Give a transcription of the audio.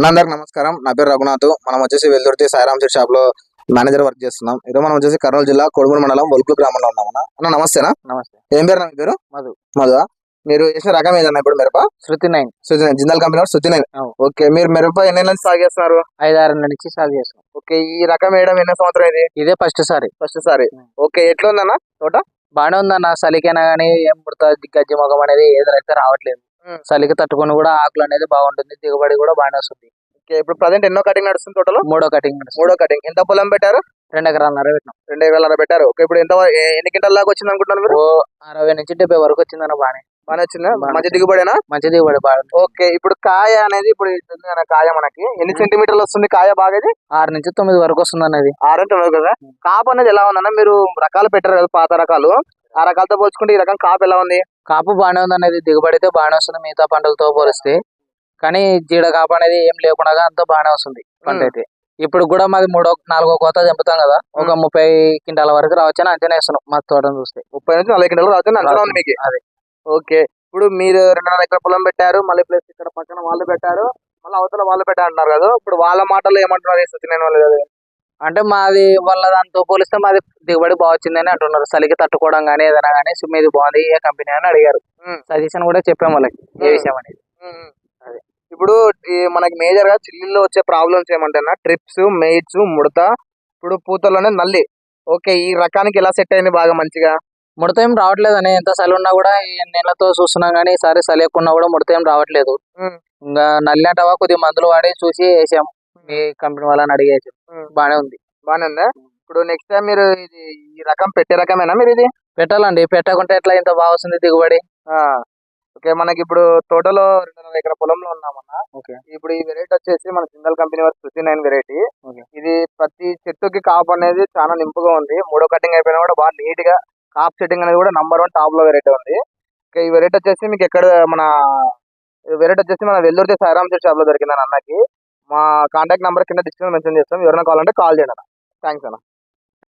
అందరికి నమస్కారం. నా పేరు రఘునాథ్. మనం వచ్చేసి వెల్దుర్తి సాయిరామ్ సీడ్ షాప్ లో మేనేజర్ వర్క్ చేస్తున్నాం. ఈరోజు మనం వచ్చేసి కర్నూలు జిల్లా కొడుమూరు మండలం ఒల్కూరు గ్రామంలో ఉన్నాం. అన్న నమస్తేనా? నమస్తే. ఏం పేరు మీ పేరు? మధు. మధు. మీరు వేసిన రకం ఏదన్నా ఇప్పుడు మిరప? శృతి 9. శృతి 9 జిందాల్ కంపెనీ శృతి 9. ఓకే, మీరు మిరప ఎన్ని నెలల నుంచి సాగు చేస్తున్నారు? 5-6 నుంచి సాగు చేస్తాం. ఓకే, ఈ రకం వేయడం ఎన్నో సంవత్సరం ఇది? ఇదే ఫస్ట్ సారి. ఓకే, ఎట్లా ఉందన్న తోట? బాగానే ఉందన్న. చలికైనా గానీ ఏం పుడతా గజ్జి మొగం అనేది ఏదైతే రావట్లేదు. చలికి తట్టుకొని కూడా ఆకులు అనేది బాగుంటుంది, దిగుబడి కూడా బాగానే వస్తుంది. ఇప్పుడు ప్రజెంట్ ఎన్నో కటింగ్ నడుస్తుంది టోటల్? మూడో కటింగ్. ఎంత పొలం పెట్టారు? 2 ఎకరాలన్నర పెట్టినాం. 2 ఎకరాలన్నర పెట్టారు. ఓకే, ఇప్పుడు ఎన్ని క్వింటాల దాకా వచ్చింది అనుకుంటున్నారు మీరు? 60 నుంచి 70 వరకు వచ్చిందన్న. బాగానే వచ్చిందా? మంచి దిగుబడేనా? మంచి దిగుబడి బాగా. ఓకే, ఇప్పుడు కాయ అనేది ఇప్పుడు కాయ మనకి ఎన్ని సెంటీమీటర్లు వస్తుంది కాయ? బాగా 6 నుంచి 9 వరకు వస్తుంది అన్నది. 6 నుంచి 9 కదా. కాపు అనేది ఎలా ఉందన్న? మీరు రకాలు పెట్టారు కదా పాత రకాలు, ఆ రకాలతో పోల్చుకుంటే ఈ రకం కాపు ఎలా ఉంది? కాపు బాగానే ఉంది అనేది. దిగుబడి అయితే బాగానే వస్తుంది మిగతా పంటలతో పోలిస్తే. కానీ జీడ కాపు అనేది ఏం లేకుండా అంతా బాగానే వస్తుంది పంట అయితే. ఇప్పుడు కూడా మాది 3-4 కోత చంపుతాం కదా, ఒక 30 క్వింటాల వరకు రావచ్చని అంచనా వేస్తున్నాం. మా తోటను చూస్తే 30 నుంచి 40 క్వింటాలు రావచ్చని అంచనా ఉంది మీకు. అదే. ఓకే, ఇప్పుడు మీరు 2.5 ఎకరాల పొలం పెట్టారు, మళ్ళీ ప్లస్ ఇక్కడ పక్కన వాళ్ళు పెట్టారు, మళ్ళీ అవతల వాళ్ళు పెట్టారు అంటున్నారు కదా. ఇప్పుడు వాళ్ళ మాటల్లో ఏమంటున్నారు? సత్యనారాయణ వాళ్ళు కదా అంటే మాది వాళ్ళ దాంతో పోలిస్తే మాది దిగుబడి బాగా వచ్చిందని అంటున్నారు. చలికి తట్టుకోవడం కానీ ఏదైనా కానీ మీది బాగుంది ఏ కంపెనీ అని అడిగారు. సజెషన్ కూడా చెప్పాం వాళ్ళకి ఏ విషయం అనేది. అదే. ఇప్పుడు మనకి మేజర్ గా చిల్లీలో వచ్చే ప్రాబ్లమ్స్ ఏమంటేనా ట్రిప్స్, మెయిట్స్, ముడత, ఇప్పుడు పూతలోనే నల్లి. ఓకే, ఈ రకానికి ఎలా సెట్ అయింది బాగా మంచిగా? ముడత ఏం రావట్లేదు అని. ఎంత చలి ఉన్నా కూడా ఈ నీళ్ళతో చూస్తున్నాం కానీ ఈసారి చలి ఎక్కువ ఉన్నా కూడా ముడత ఏం రావట్లేదు. ఇంకా నల్లి అంటావా కొద్దిగా మందులు వాడి చూసి వేసాం. ఈ కంపెనీ వాళ్ళని అడిగేసాం. బానే ఉంది. బానే ఉందా? ఇప్పుడు నెక్స్ట్ టైం మీరు ఈ రకం పెట్టే రకమేనా మీరు? ఇది పెట్టాలండి, పెట్టకుంటే ఎట్లా ఇంత బాగా వస్తుంది దిగుబడి. ఓకే, మనకి ఇప్పుడు టోటల్ 2.5 ఎకరాల పొలంలో ఉన్నామన్నా. ఓకే, ఇప్పుడు ఈ వెరైటీ వచ్చేసి మన జిందాల్ కంపెనీ వారి శృతి 9 వెరైటీ. ఇది ప్రతి చెట్టుకి కాపు అనేది చాలా నింపుగా ఉంది. 3వ కటింగ్ అయిపోయినా కూడా బాగా నీట్ గా కాప్ సెట్టింగ్ అనేది కూడా నంబర్ 1 టాప్ లో వెరైటీ ఉంది. ఈ వెరైటీ వచ్చేసి మీకు ఎక్కడ మన వెల్దుర్తి సాయిరామ్ సీడ్ షాప్ లో దొరికిందని అన్నకి. మా కాంటాక్ట్ నెంబర్ కింద డిస్క్రిప్షన్ మెన్షన్ చేస్తాం. ఎవరైనా కావాలంటే కాల్ చేయండి అన్న. థ్యాంక్స్ అన్న.